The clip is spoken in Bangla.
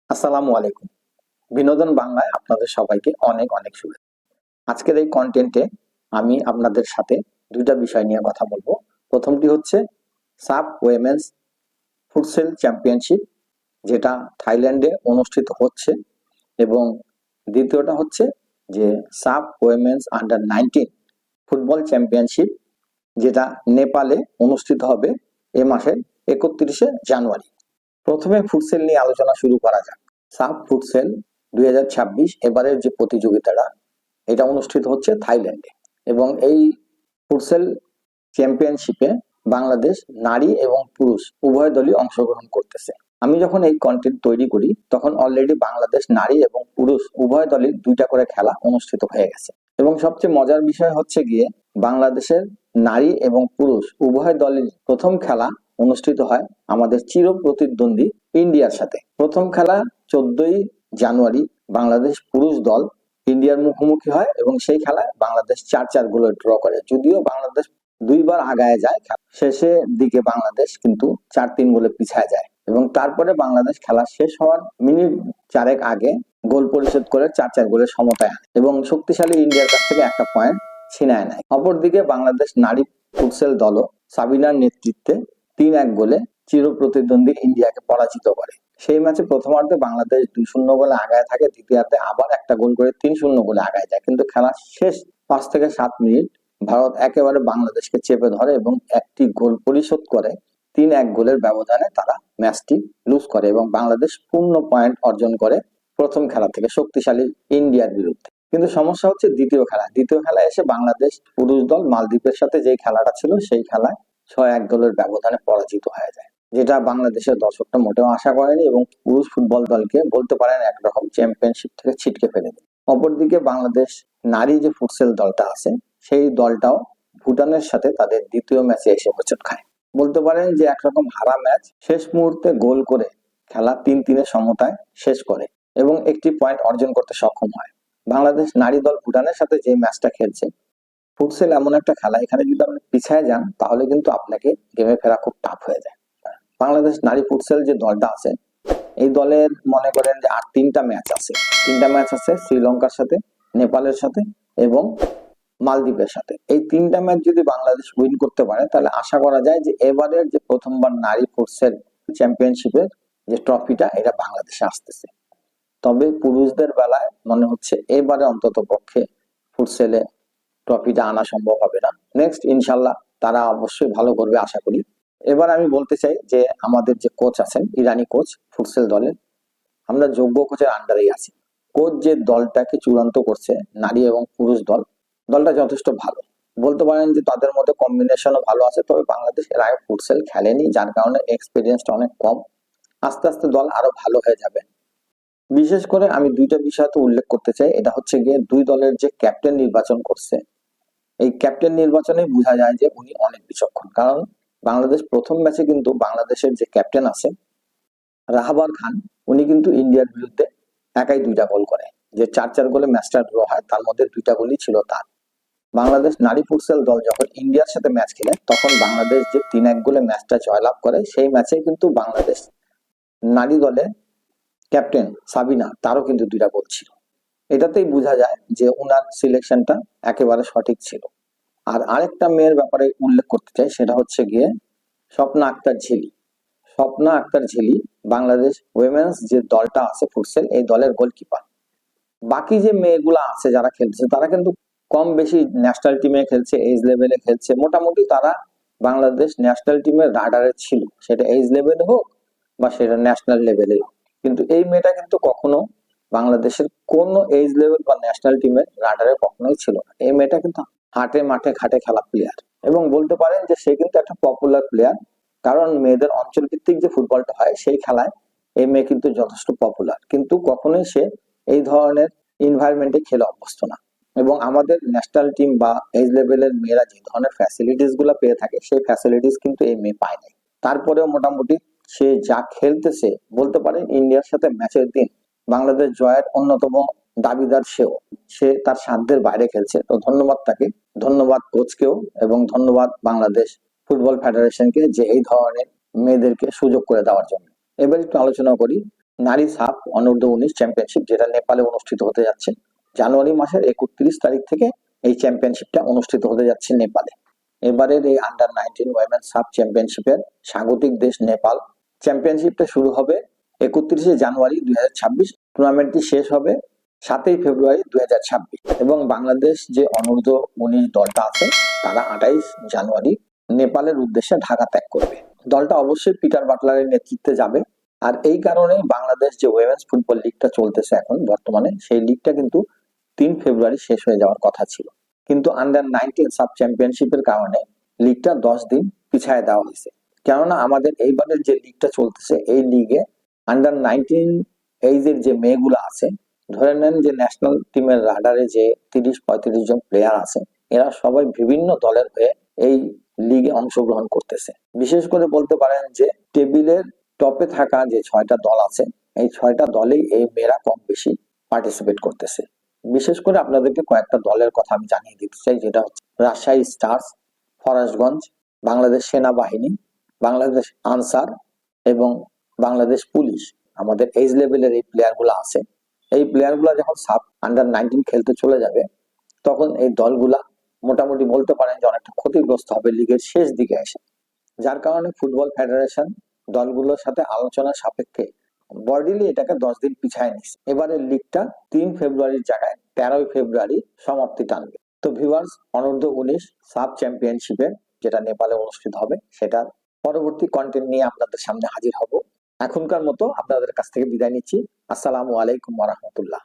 আসসালামু আলাইকুম। বিনোদন বাংলায় আপনাদের সবাইকে অনেক অনেক শুভেচ্ছা। আজকের এই কন্টেন্টে আমি আপনাদের সাথে দুইটা বিষয় নিয়ে কথা বলবো। প্রথমটি হচ্ছে সাফ ওয়েমেন্স ফুটসেল চ্যাম্পিয়নশিপ, যেটা থাইল্যান্ডে অনুষ্ঠিত হচ্ছে, এবং দ্বিতীয়টা হচ্ছে যে সাফ ওয়েমেন্স আন্ডার 19 ফুটবল চ্যাম্পিয়নশিপ, যেটা নেপালে অনুষ্ঠিত হবে এ মাসের 31শে জানুয়ারি। প্রথমে ফুটসেল নিয়ে আলোচনা শুরু করা যাক। সাফ ফুটসেল 2026 এবারের যে প্রতিযোগিতাটা, এটা অনুষ্ঠিত হচ্ছে থাইল্যান্ডে, এবং এই ফুটসেল চ্যাম্পিয়নশিপে বাংলাদেশ নারী এবং পুরুষ উভয় দলই অংশগ্রহণ করতেছে। আমি যখন এই কন্টেন্ট তৈরি করি তখন অলরেডি বাংলাদেশ নারী এবং পুরুষ উভয় দলই দুইটা করে খেলা অনুষ্ঠিত হয়ে গেছে, এবং সবচেয়ে মজার বিষয় হচ্ছে গিয়ে বাংলাদেশের নারী এবং পুরুষ উভয় দলের প্রথম খেলা অনুষ্ঠিত হয় আমাদের চির প্রতিদ্বন্দ্বী ইন্ডিয়ার সাথে। প্রথম খেলা 14ই জানুয়ারি বাংলাদেশ পুরুষ দল ইন্ডিয়ার মুখোমুখি হয়, এবং সেই খেলায় বাংলাদেশ 4-4 গোলে ড্র করে। যদিও বাংলাদেশ দুইবার আগায় যায়, শেষের দিকে বাংলাদেশ কিন্তু 4-3 গোলে পিছায় যায়, এবং তারপরে বাংলাদেশ খেলা শেষ হওয়ার মিনিট 4 আগে গোল পরিশোধ করে 4-4 গোলের সমতায় আনে এবং শক্তিশালী ইন্ডিয়ার কাছ থেকে একটা পয়েন্ট ছিনায় নেয়। অপরদিকে বাংলাদেশ নারী ফুটসেল দলও সাবিনার নেতৃত্বে 3-1 গোলে চির প্রতিদ্বন্দ্বী ইন্ডিয়াকে পরাজিত করে। সেই ম্যাচে প্রথমার্ধে বাংলাদেশ 2-0 গোলে আগায় থাকে, দ্বিতীয়ার্ধে আবার একটা গোল করে 3-0 গোলে আগায় যায়, কিন্তু খেলার শেষ 5 থেকে 7 মিনিট ভারত একেবারে বাংলাদেশকে চেপে ধরে এবং একটি গোল পরিশোধ করে 3-1 গোলের ব্যবধানে তারা ম্যাচটি লুজ করে, এবং বাংলাদেশ পূর্ণ পয়েন্ট অর্জন করে প্রথম খেলা থেকে শক্তিশালী ইন্ডিয়ার বিরুদ্ধে। কিন্তু সমস্যা হচ্ছে দ্বিতীয় খেলায় এসে বাংলাদেশ পুরুষ দল মালদ্বীপের সাথে যেই খেলাটা ছিল সেই খেলায় 6-1 গোলের ব্যবধানে পরাজিত হয়ে যায়, যেটা বাংলাদেশের দর্শকরা মোটেও আশা করেনি, এবং পুরুষ ফুটবল দলকে বলতে পারেন একরকম চ্যাম্পিয়নশিপ থেকে ছিটকে ফেলে দেয়। অপরদিকে বাংলাদেশ নারী যে ফুটসেল দলটা আছে সেই দলটাও ভুটানের সাথে তাদের দ্বিতীয় ম্যাচে এসে হোঁচট খায়। বলতে পারেন যে একরকম হারা ম্যাচ শেষ মুহূর্তে গোল করে খেলা 3-3 সমতায় শেষ করে এবং একটি পয়েন্ট অর্জন করতে সক্ষম হয়। বাংলাদেশ নারী দল ভুটানের সাথে যে ম্যাচটা খেলছে, ফুটসেল এমন একটা খেলা, এখানে যদি আপনি পিছায় যান তাহলে কিন্তু আপনাকে গেমে ফেরা খুব টাফ হয়ে যায়। বাংলাদেশ নারী ফুটসেল যে দলটা আছে এই দলের মনে করেন যে আর তিনটা ম্যাচ আছে শ্রীলঙ্কার সাথে, নেপালের সাথে এবং মালদ্বীপের সাথে। এই তিনটা ম্যাচ যদি বাংলাদেশ উইন করতে পারে তাহলে আশা করা যায় যে এবারের যে প্রথমবার নারী ফুটসেল চ্যাম্পিয়নশিপের যে ট্রফিটা এটা বাংলাদেশে আসতেছে। তবে পুরুষদের বেলায় মনে হচ্ছে এবারে অন্তত পক্ষে ফুটসেলে ট্রফিটা আনা সম্ভব হবে না। নেক্সট ইনশাল্লাহ তারা অবশ্যই ভালো করবে আশা করি। এবার আমি বলতে চাই যে আমাদের যে কোচ আছেন, ইরানি কোচ ফুটসেল দলের, আমরা যোগ্য কোচের আন্ডারেই আছি। কোচ যে দলটাকে চূড়ান্ত করছে নারী এবং পুরুষ দলটা যথেষ্ট ভালো। বলতে পারেন যে তাদের মধ্যে কম্বিনেশনও ভালো আছে, তবে বাংলাদেশ এর আগে ফুটসেল খেলেনি, যার কারণে এক্সপিরিয়েন্সটা অনেক কম। আস্তে আস্তে দল আরো ভালো হয়ে যাবে। বিশেষ করে আমি দুইটা বিষয় তো উল্লেখ করতে চাই, এটা হচ্ছে গিয়ে দুই দলের যে ক্যাপ্টেন নির্বাচন করছে, এই ক্যাপ্টেন নির্বাচনে বোঝা যায় যে উনি অনেক বিচক্ষণ। কারণ বাংলাদেশ প্রথম ম্যাচে কিন্তু বাংলাদেশের যে ক্যাপ্টেন আছে রাহাবার খান, উনি কিন্তু ইন্ডিয়ার বিরুদ্ধে একাই 2টা গোল করে, যে 4-4 গোলে ম্যাচটা ড্র হয় তার মধ্যে 2টা গোলই ছিল তার। বাংলাদেশ নারী ফুটসল দল যখন ইন্ডিয়ার সাথে ম্যাচ খেলে তখন বাংলাদেশ যে 3-1 গোলে ম্যাচটা জয়লাভ করে, সেই ম্যাচে কিন্তু বাংলাদেশ নারী দলে ক্যাপ্টেন সাবিনা তারও কিন্তু 2টা গোল ছিল। এটাতেই বোঝা যায় যে উনার সিলেকশনটা একেবারে সঠিক ছিল। আর আরেকটা মেয়ের ব্যাপারে উল্লেখ করতে চাই, সেটা হচ্ছে গিয়ে স্বপ্না আক্তার ঝিলি বাংলাদেশ উইমেন্স যে দলটা আছে ফুটসেল, এই দলের গোলকিপার। বাকি যে মেয়েগুলা আছে যারা খেলছে তারা কিন্তু কম বেশি ন্যাশনাল টিমে খেলছে, এজ লেভেলে খেলছে, মোটামুটি তারা বাংলাদেশ ন্যাশনাল টিমের রাডারে ছিল, সেটা এজ লেভেলে হোক বা সেটা ন্যাশনাল লেভেলে হোক। কিন্তু এই মেয়েটা কিন্তু কখনো বাংলাদেশের কোন এজ লেভেল বা ন্যাশনাল টিমের রাডারে কখনোই ছিল না। এই মেয়েটা কিন্তু হাটে মাঠে ঘাটে খেলা প্লেয়ার, এবং বলতে পারেন যে সে কিন্তু একটা পপুলার প্লেয়ার, কারণ মেয়েদের অঞ্চল ভিত্তিক যে ফুটবলটা হয় সেই খেলায় এই মেয়ে কিন্তু যথেষ্ট পপুলার, কিন্তু কখনোই সে এই ধরনের এনভায়রনমেন্টে খেলে অভ্যস্ত না। এবং আমাদের ন্যাশনাল টিম বা এজ লেভেলের মেয়েরা যে ধরনের ফ্যাসিলিটিস গুলো পেয়ে থাকে সেই ফ্যাসিলিটিস কিন্তু এই মেয়ে পায় নাই। তারপরেও মোটামুটি সে যা খেলতেছে, বলতে পারেন ইন্ডিয়ার সাথে ম্যাচের দিন বাংলাদেশ জয়ের অন্যতম দাবিদার সে তার সাধ্যের বাইরে খেলছে। তো ধন্যবাদ তাকে, ধন্যবাদ কোচকেও, এবং ধন্যবাদ বাংলাদেশ ফুটবল ফেডারেশনকে যে এই ধরনের মেয়েদেরকে সুযোগ করে দেওয়ার জন্য। এবার একটু আলোচনা করি নারী সাফ অনূর্ধ্ব 19 চ্যাম্পিয়নশিপ, যেটা নেপালে অনুষ্ঠিত হতে যাচ্ছে। জানুয়ারি মাসের 31 তারিখ থেকে এই চ্যাম্পিয়নশিপটা অনুষ্ঠিত হতে যাচ্ছে নেপালে। এবারের এই আন্ডার 19 ওয়েমেন সাব চ্যাম্পিয়নশিপের স্বাগতিক দেশ নেপাল। চ্যাম্পিয়নশিপটা শুরু হবে 31 জানুয়ারি 2026। টুর্নামেন্টটি শেষ হবে 7 ফেব্রুয়ারি 2026। এবং বাংলাদেশ যে অনূর্ধ্ব 19 দলটা আছে তারা 28 জানুয়ারি নেপালের উদ্দেশ্যে ঢাকা ত্যাগ করবে। দলটা অবশ্যই পিটার বাটলারের নেতৃত্বে যাবে। আর এই কারণে বাংলাদেশ যে ওয়েমেন্স ফুটবল লিগটা চলতেছে এখন বর্তমানে, সেই লিগটা কিন্তু 3 ফেব্রুয়ারি শেষ হয়ে যাওয়ার কথা ছিল, কিন্তু আন্ডার 19 সাব চ্যাম্পিয়নশিপের কারণে লিগটা 10 দিন পিছায় দেওয়া হয়েছে। কেননা আমাদের এইবারের যে লিগটা চলতেছে এই লিগে আন্ডার 19 এইজের যে মেয়েগুলো আছে, ধরে নেন যে ন্যাশনাল টিমের রাডারে যে 30-35 জন প্লেয়ার আছে, এরা সবাই বিভিন্ন দলের হয়ে এই লিগে অংশগ্রহণ করতেছে। বিশেষ করে বলতে পারেন যে টেবিলের টপে থাকা যে 6টা দল আছে, এই 6টা দলেই এই মেয়েরা কম বেশি পার্টিসিপেট করতেছে। বিশেষ করে আপনাদেরকে কয়েকটা দলের কথা আমি জানিয়ে দিতে চাই, যেটা হচ্ছে রাজশাহী স্টার্স, ফরাসগঞ্জ, বাংলাদেশ সেনাবাহিনী, বাংলাদেশ আনসার এবং বাংলাদেশ পুলিশ। আমাদের এজ লেভেলের এই প্লেয়ার গুলো আছে। এই প্লেয়ার গুলা যখন সাব আন্ডার 19 খেলতে চলে যাবে, তখন এই দলগুলা মোটামুটি বলতে পারেন যে অনেকটা ক্ষতিগ্রস্ত হবে লিগের শেষ দিকে এসে। যার কারণে ফুটবল ফেডারেশন দলগুলোর সাথে আলোচনা সাপেক্ষে বডিলি এটাকে 10 দিন পিছায় নিচ্ছে। এবারে লিগটা 3 ফেব্রুয়ারির জায়গায় 13 ফেব্রুয়ারি সমাপ্তি টানবে। তো ভিউয়ার্স, অনূর্ধ্ব 19 সাব চ্যাম্পিয়নশিপের যেটা নেপালে অনুষ্ঠিত হবে, সেটার পরবর্তী কন্টেন্ট নিয়ে আপনাদের সামনে হাজির হব। এখনকার মতো আপনাদের কাছ থেকে বিদায় নিচ্ছি। আসসালামু আলাইকুম ওয়া রাহমাতুল্লাহ।